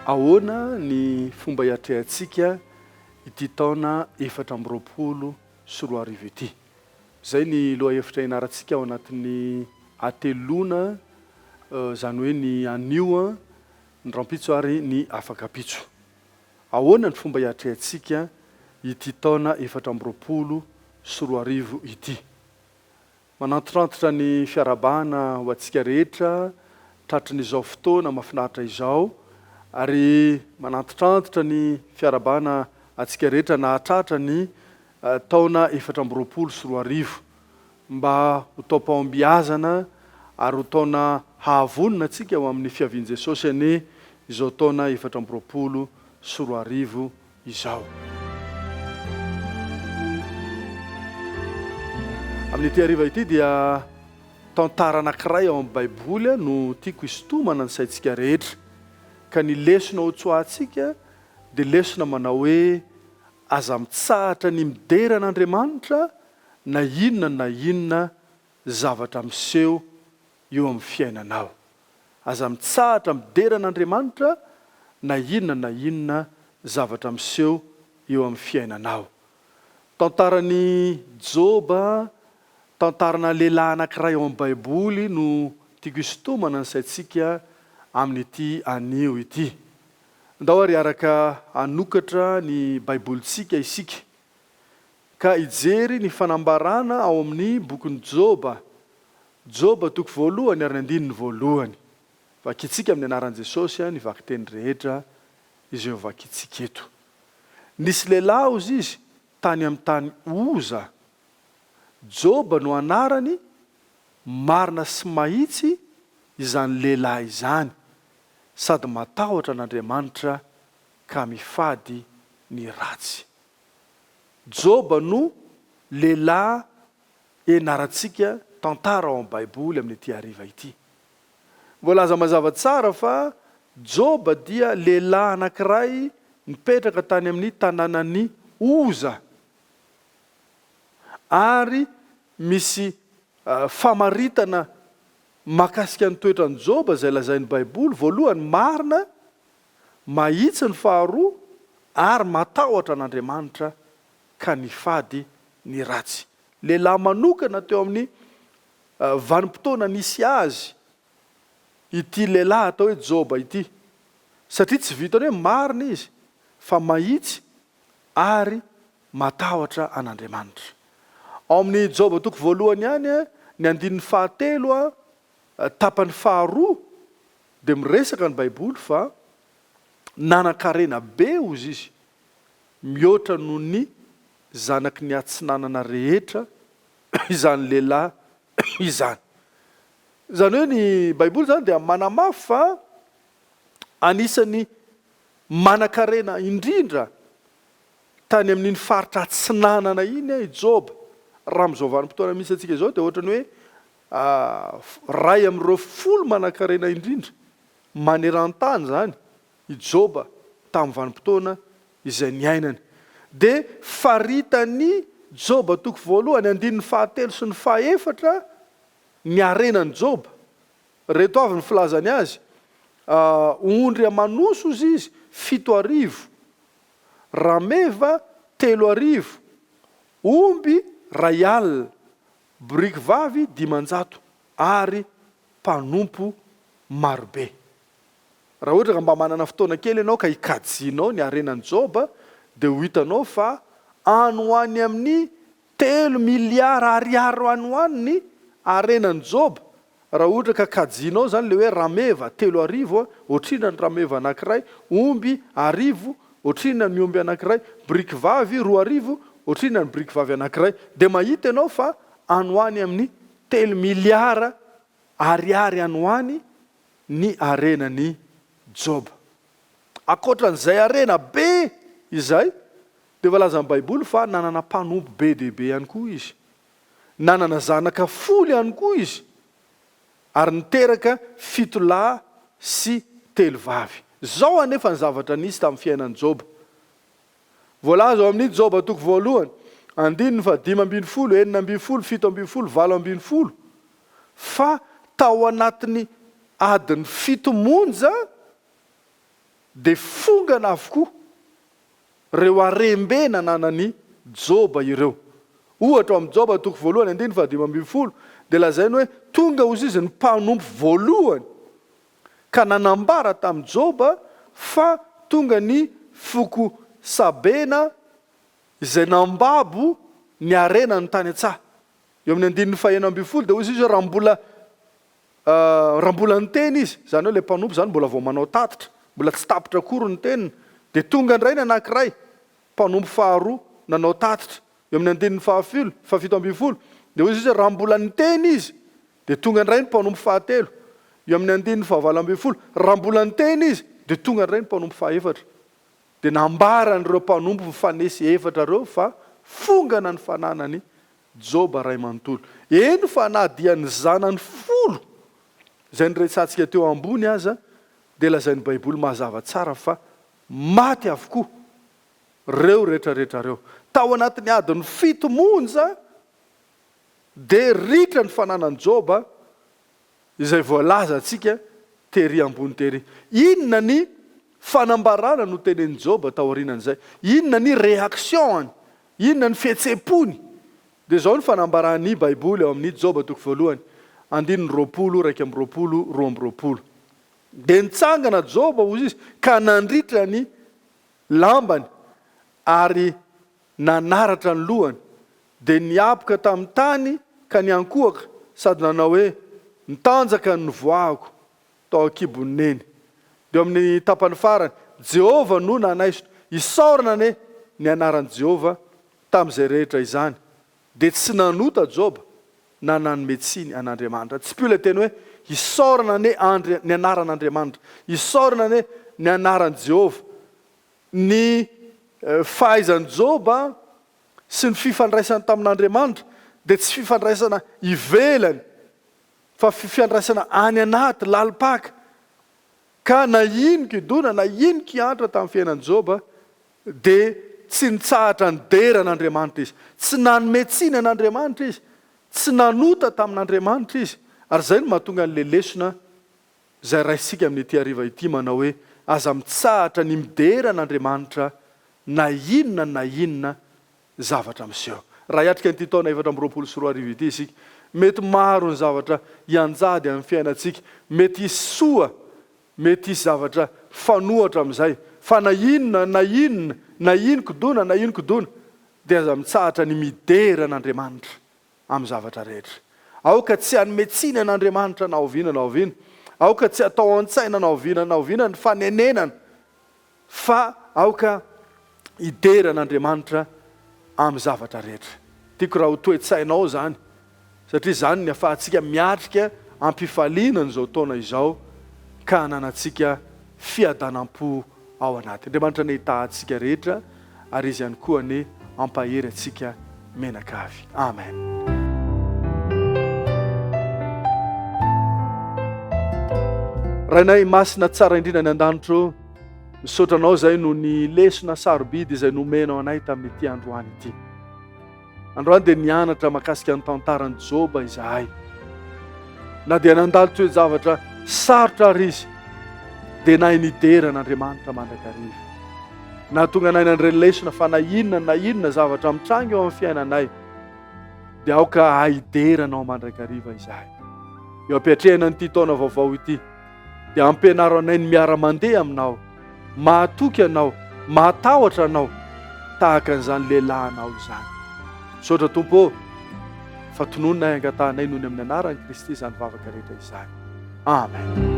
Ahoana ny fomba hiatrehantsika ity taona 2020 sy 2020 ity. Zay ny lohahevitra ianarantsika ao anatin'ny atelona, zany hoe ny anio, ny rampitso ary ny afakapitso. Ahoana ny fomba hiatrehantsika ity taona 2020 sy 2020 ity. Manantitrantitra ny fiarabana ho antsika rehetra, tratran'izao fotoana mahafinaritra izao, ary manantitrantitra ny fiarabana antsika rehetra nahatratra ny taona 2020 sy 2020 mba ho taom-pahombiazana ary ho taona hahavonina antsika ao amin'ny fiavian'i Jesosy ane izao taona 2020 sy 2020 izao. Amin'ity hariva ity dia tantara anankiray ao amin'ny Baiboly no tiako hisintomana ny saintsika rehetra. Ka ny lesona ho tsoahantsika dia lesona manao hoe aza mitsahatra ny mideran'Andriamanitra na inona zavatra miseho eo amin'ny fiainanao. Aza mitsahatra mideran'Andriamanitra na inona zavatra miseho eo amin'ny fiainanao. Tantaran'ny Joba, tantarana lehilahy anankiray ao amin'ny Baiboly no tiako hisintomana ny saintsika amin'ity anio ity. Ndao ary araka anokatra ny Baibolitsika isika. Ka ijery ny fanambarana ao amin'ny bokin'ny Joba. Joba toko voalohany ary ny 1 vakitsika amin'ny anaran'i Jesosy ny vakiteny rehetra izay vakitsika eto. Nisy lehilahy ozy izy tany amin'ny tany Oza. Joba no anarany, marina sy mahitsy izany lehilahy izany, sady matahotra an'Andriamanitra ka mifady ny ratsy. Joba no lehilahy ianarantsika tantara ao amin'ny Baiboly amin'ity hariva ity. Voalaza mazava tsara fa Joba dia lehilahy anankiray nipetraka tany amin'ny tanànan'ny Oza. Ary misy famaritana mahakasika ny toetran'i Joba izay lazain'ny Baiboly. Voalohany marina, mahitsy ny faharoa, ary matahotra an'Andriamanitra ka nifady ny ratsy. Lehilahy manokana teo amin'ny vanim-potoana nisy azy ity lehilahy atao hoe Joba ity. Satria tsy vitany hoe marina izy, fa mahitsy ary matahotra an'Andriamanitra. Ao amin'ny Joba toko voalohany ihany, ny 17 tapany faharoa dia miresaka ny Baiboly fa nanan-karena be ozy izy, mihoatra noho ny zanaky ny atsinanana rehetra izany lehilahy izany. Izany hoe ny Baiboly zany dia manamafy fa anisany manan-karena indrindra tany amin'iny faritra atsinanana iny i Joba. Raha amin'izao vanim-potoana misy antsika izao dia ohatrany hoe ray amin'ireo 10 manan-karena indrindra maneran-tany zany i Joba tamin'ny vanim-potoana izay niainany. Dia faritany Joba toko voalohany 17 sy ny 4 ny arenan'i Joba. Reto avy ny filazany azy. Ondry amanoso izy 7,000, rameva 3,000, omby 100, briky vavy 500 ary mpanompo marobe. Raha ohatra ka mba manana fotoana kely ianao ka hikajianao ny arenan'i Joba dia ho hitanao fa anoany amin'ny 3 miliara ariary anoany ny arenan'i Joba. Raha ohatra ka kajianao zany le hoe rameva 3,000, otrina ny rameva anankiray, omby 1,000, otrina ny omby anankiray, briky vavy 2,000, otrina ny briky vavy anankiray, dia mahita ianao fa anoany amin'ny 3 miliara ariary anoany ny arenan'i Joba. Akoatran'izay arena be izay, dia voalaza amin'ny Baiboly fa nanana mpanompo be dehibe ihany koa izy. Nanana zanaka 10 ihany koa izy. Ary niteraka 7 lahy sy 3 vavy. Zao anefa ny zavatra nisy tamin'ny fiainan'i Joba. Voalaza ao amin'ny Joba toko voalohany 5:12, 4:12, 7:12, 8:12 fa tao anatiny adiny 7 monja dia fongana avokoa reo arembena nanany Joba ireo. Ohatra amin'ny Joba 1:1-10 dia lazainy hoe tonga ozy izy ny mpanompo voalohany ka nanambara tamin'ny Joba fa tonga ny foko sabena izay nambabo ny arena ny tany an-tsaha. Eo amin'ny 9:1 dia ozy izy raha mbola niteny izy, zany hoe ilay mpanompo zany mbola vao manao tatitra, mbola tsy tapitra akory ny teniny, dia tonga indray ny anankiray mpanompo faharoa nanao tatitra. Eo amin'ny 7:10 dia ozy izy raha mbola niteny izy dia tonga indray ny mpanompo fahatelo. Eo amin'ny 9:9 raha mbola niteny izy dia tonga indray ny mpanompo fahefatra. Dia nambaran'ireo mpanompo mifanesy efatra reo fa fongana ny fananany Joba ray manontolo. Eny fa na dia ny zanany 10 izay niresantsika teo ambony aza dia lazain'ny Baiboly mazava tsara fa maty avokoa reo rehetrarehetra reo. Tao anatin'ny adiny 7 monja dia ritra ny fananany Joba izay voalaza antsika tery ambony tery. Inona ny fanambarana no tenen'i Joba taorianan'izay? Inona ny réactionny? Inona ny fihetseapony? Dia zao ny fanambarany Baiboly ao amin'ny Joba 1:20-2:20. Dia nitsangana Joba ozy izy ka nandritra ny lambany ary nanaratra ny lohany dia niapoka tamin'ny tany ka niankohaka sady nanao hoe nitanjaka ny voahako tao akibony neny. Dia amin'ny tapany farany Jehova no nanaisitra, isaorana ane ny anaran'i Jehova tamin'izay rehetra izany. Dia tsy nanota Joba na nanome tsiny an'Andriamanitra. Tsy pio ilay teny hoe isaorana ane ny anaran'Andriamanitra, isaorana ane ny anaran'i Jehova. Ny fahaizan'i Joba sy ny fifandraisana tamin'Andriamanitra dia tsy fifandraisana ivelany fa fifandraisana any anaty lalipaka. Ka na ino kidona na ino kiantra tamin'ny fiainan'i Joba dia tsy nitsahatra ny deran'Andriamanitra izy, tsy nanome tsiny an'Andriamanitra izy, tsy nanota tamin'Andriamanitra izy. Ary izay no mahatonga an'ilay lesona izay raisika amin'ity hariva ity manao hoe aza mitsahatra ny mideran'Andriamanitra na inona zavatra miseho. Raha hiatrika nyity taona 424 ity isika, mety maro ny zavatra hianjady amin'ny fiainantsika, mety hisy soa, mety hisy zavatra fanohatra amin'izay, fa na ino kodona dia aza mitsahatra ny mideran'Andriamanitra amin'ny zavatra rehetra. Aoka tsy hanome tsiny an'Andriamanitra na oviana, aoka tsy atao an-tsaina na oviana ny fanenenana, fa aoka hideran'Andriamanitra amin'ny zavatra rehetra. Tiako raha ho toe-tsainao zany, satria zany ny ahafahantsika miatrika ampifaliana n'izao taona izao ka hananantsika fiadanam-po ao anaty. Andriamanitra ny hitahantsika rehetra ary izy ihany koa ny ampahery antsika menakavy. Amen. Rainay masina tsara indrindra ny an-danitro, misotranao zay no ny lesona sarobidy izay nomenao anay tamin'ity androany ity. Androany dia nianatra mahakasika ny tantaran'i Joba izahay. Na dia nandalo toe zavatra sarotra ary izy, dia nahay nideran'Andriamanitra mandrakariva. Nahatonga anay nandreny lesona fa na inona zavatra mitrango eo amin'ny fiainanay dia aoka haideranao mandrakariva izahay. Eo ampiatrehana nyity taona vaovao ity dia ampianaro anay ny miara-mandeha aminao, mahatoky anao, mahatahotra anao tahaka an'izany lehilahy anao izany. Misaotra Tompo, fa tonononay angatanay noho ny amin'ny anaran'i Kristy izany vavaka rehetra izany. Amen.